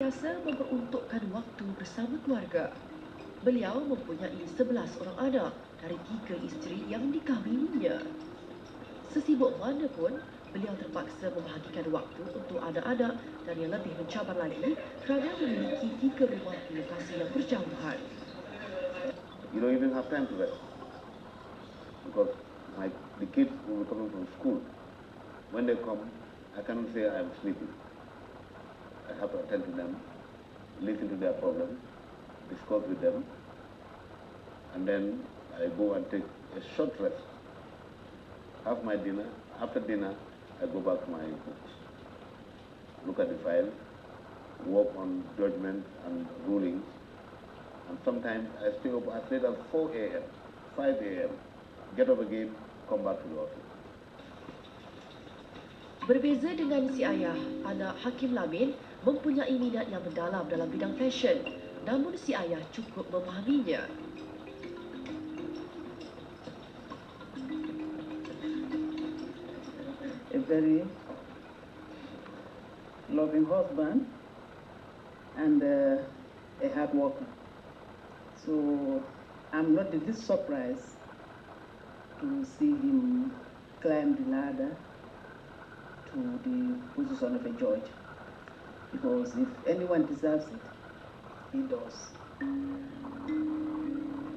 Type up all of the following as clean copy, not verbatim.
terasa memperuntukkan waktu bersama keluarga. Beliau mempunyai 11 orang anak dari 3 isteri yang dikahwininya. Sesibuk mana pun, beliau terpaksa membahagikan waktu untuk anak-anak dan yang lebih mencabar lagi kerana memiliki 3 rumah di lokasi yang berjauhan. You don't even have time to rest because the kids will be coming from school. When they come, I cannot say I'm sleeping. I have to attend to them, listen to their problems, discuss with them, and then I go and take a short rest, have my dinner. After dinner, I go back to my books, look at the file, work on judgment and rulings, and sometimes I stay up as late as 4 a.m., 5 a.m., get up again, come back to the office. Berbeza dengan si ayah, anak Hakim Lamin mempunyai minat yang mendalam dalam bidang fashion, namun si ayah cukup memahaminya. A very loving husband and a hard worker. So I'm not a bit surprised to see him climb the ladder to the position of a judge, because if anyone deserves it, he does.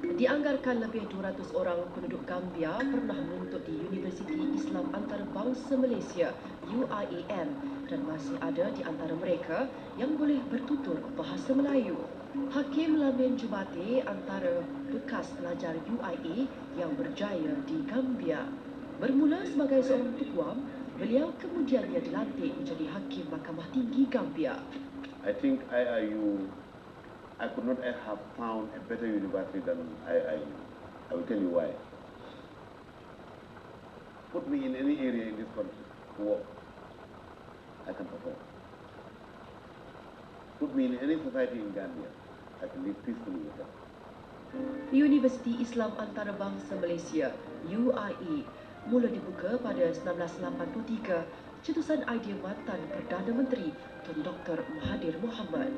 Dianggarkan lebih 200 orang penduduk Gambia pernah menuntut di Universiti Islam Antarabangsa Malaysia UIAM dan masih ada di antara mereka yang boleh bertutur bahasa Melayu. Hakim Lamin Jubate antara bekas pelajar UIA yang berjaya di Gambia. Bermula sebagai seorang tukuam, beliau kemudiannya dilantik menjadi Hakim Mahkamah Tinggi Gambia. I think IIU, I could not have found a better university than IIU. I will tell you why. Put me in any area in this country to work, I can perform. Put me in any society in Gambia, I can live peacefully with them. Universiti Islam Antarabangsa Malaysia UIA mula dibuka pada 1983 cetusan idea mantan Perdana Menteri Tun Dr. Mahathir Mohamad.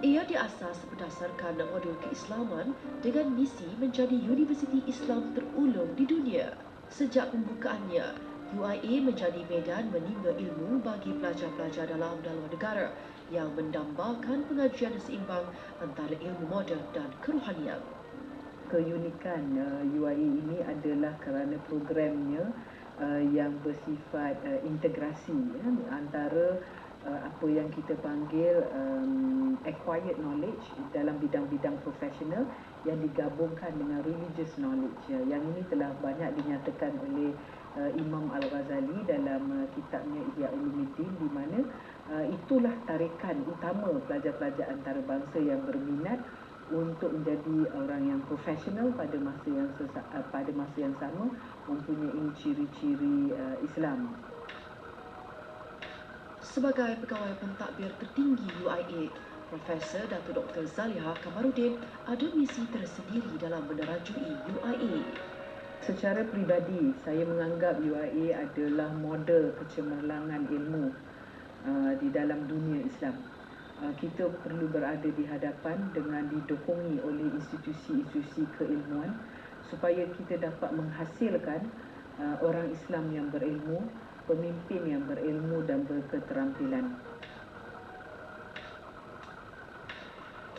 Ia diasas berdasarkan modul keislaman dengan misi menjadi universiti Islam terulung di dunia. Sejak pembukaannya, UIA menjadi medan menimba ilmu bagi pelajar-pelajar dalam dan luar negara yang mendambakan pengajian seimbang antara ilmu moden dan kerohanian. Keunikan UIA ini adalah kerana programnya yang bersifat integrasi antara apa yang kita panggil acquired knowledge dalam bidang-bidang profesional yang digabungkan dengan religious knowledge. Yang ini telah banyak dinyatakan oleh Imam Al-Ghazali dalam kitabnya Ihya Ulumuddin, di mana itulah tarikan utama pelajar-pelajar antarabangsa yang berminat untuk menjadi orang yang profesional pada masa yang sama mempunyai ciri-ciri Islam. Sebagai pegawai pentadbir tertinggi UIA, Profesor Datuk Dr. Zaliha Kamarudin ada misi tersendiri dalam menerajui UIA. Secara peribadi, saya menganggap UIA adalah model kecemerlangan ilmu di dalam dunia Islam. Kita perlu berada di hadapan dengan didokongi oleh institusi-institusi keilmuan supaya kita dapat menghasilkan orang Islam yang berilmu, pemimpin yang berilmu dan berketerampilan.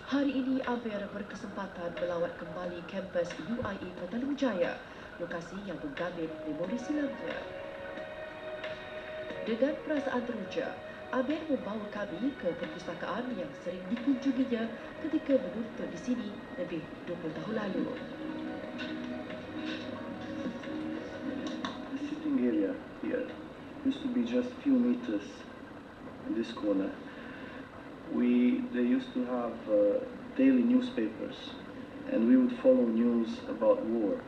Hari ini Amir berkesempatan melawat kembali kampus UIA Petaling Jaya, lokasi yang menggamit memori silamnya. Dengan perasaan teruja, Amir membawa kami ke perpustakaan yang sering dikunjunginya ketika menuntut di sini lebih 20 tahun lalu. The sitting area here used to be just a few meters in this corner. They used to have daily newspapers, and we would follow news about war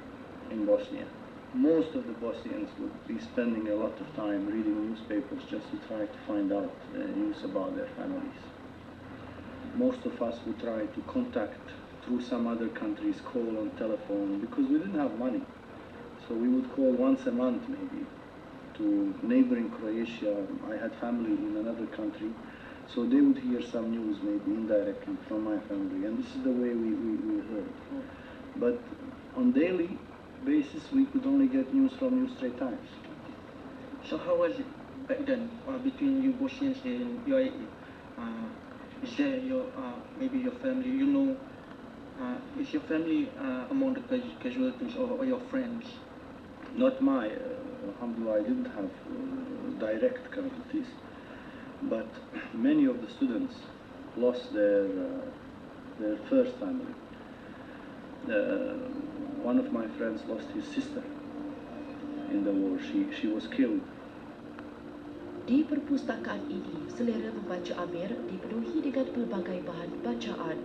in Bosnia. Most of the Bosnians would be spending a lot of time reading newspapers just to try to find out news about their families. Most of us would try to contact through some other countries, call on telephone, because we didn't have money. So we would call once a month maybe to neighboring Croatia. I had family in another country, So they would hear some news maybe indirectly from my family, and this is the way we heard. But on daily basis, we could only get news from New Strait Times. So how was it back then between you Bosnians and UAE? Is there your maybe your family? You know, is your family among the casualties or your friends? Not my, alhamdulillah, I didn't have direct casualties, but many of the students lost their first family. One of my friends lost his sister in the war. She was killed. Di perpustakaan ini, selera membaca Amir dipenuhi dengan pelbagai bahan bacaan.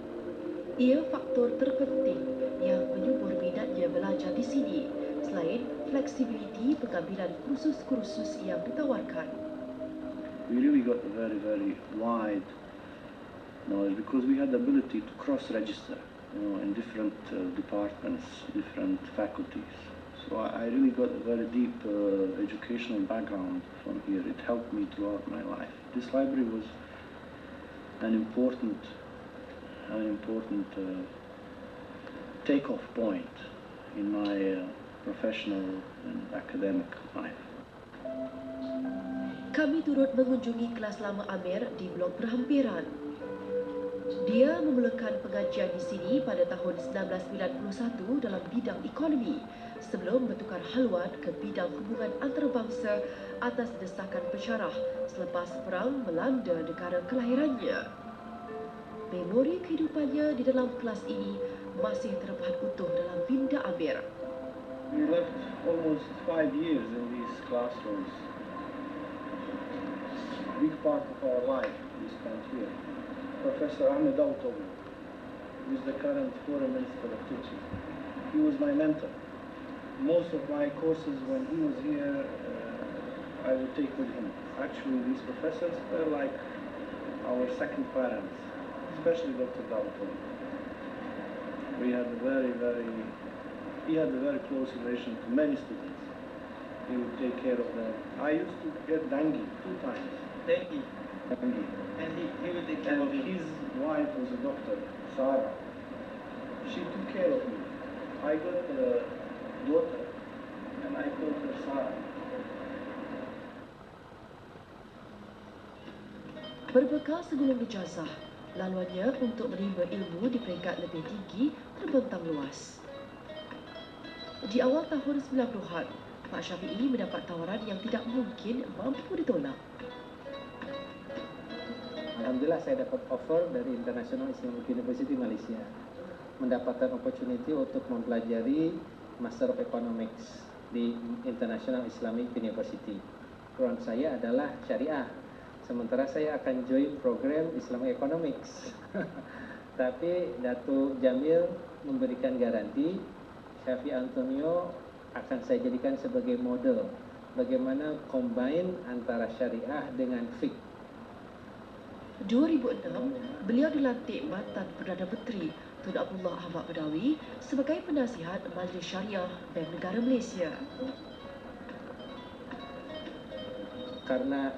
Ia faktor terpenting yang menyubur minatnya belajar di sini, selain fleksibiliti pengambilan kursus-kursus yang ditawarkan. We really got a very, very wide knowledge because we had the ability to cross-register, in different departments, different faculties. So I really got a very deep educational background from here. It helped me throughout my life. This library was an important take-off point in my professional and academic life. Kami turut mengunjungi kelas lama Amir di blok berhampiran. Dia memulakan pengajian di sini pada tahun 1991 dalam bidang ekonomi sebelum bertukar haluan ke bidang hubungan antarabangsa atas desakan pensyarah selepas perang melanda negara kelahirannya. Memori kehidupannya di dalam kelas ini masih terpahat utuh dalam minda Amir. We lived almost 5 years in these classrooms. A big part of our life we spent here. Professor Ahmed Davutoğlu, who is the current Foreign Minister of Turkey. He was my mentor. Most of my courses when he was here, I would take with him. Actually, these professors were like our second parents, especially Dr. Davutoğlu. He had a very close relation to many students. He would take care of them. I used to get dengue 2 times. Dengue. And he would take care of you. His wife was a doctor, Sarah. She took care of me. I got a daughter, and I called her Sarah. Berbekal segulung ijazah, laluannya untuk menimba ilmu di peringkat lebih tinggi terbentang luas. Di awal tahun 90-an, Pak Syafi'i mendapat tawaran yang tidak mungkin mampu ditolak. Alhamdulillah saya dapat offer dari International Islamic University Malaysia, mendapatkan opportunity untuk mempelajari Master of Economics di International Islamic University. Program saya adalah Syariah, sementara saya akan join program Islamic Economics. Tapi Datuk Jamil memberikan garansi, Syafi'i Antonio akan saya jadikan sebagai model bagaimana combine antara Syariah dengan fiqh. 2006, beliau dilantik mantan Perdana Menteri Tun Abdullah Ahmad Badawi sebagai penasihat Majlis Syariah Bank Negara Malaysia. Karena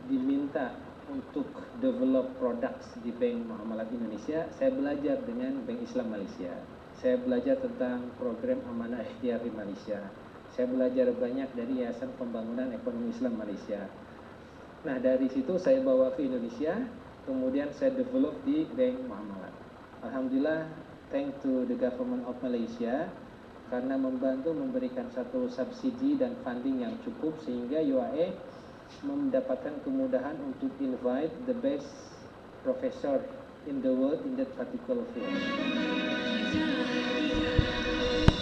diminta untuk develop products di Bank Muamalat Indonesia, saya belajar dengan Bank Islam Malaysia. Saya belajar tentang program amanah ikhtiar di Malaysia. Saya belajar banyak dari Yayasan Pembangunan Ekonomi Islam Malaysia. Nah, dari situ saya bawa ke Indonesia, kemudian saya develop di Bank Muamalat. Alhamdulillah, thanks to the government of Malaysia, karena membantu memberikan satu subsidi dan funding yang cukup sehingga UAE mendapatkan kemudahan untuk invite the best professor in the world in that particular field.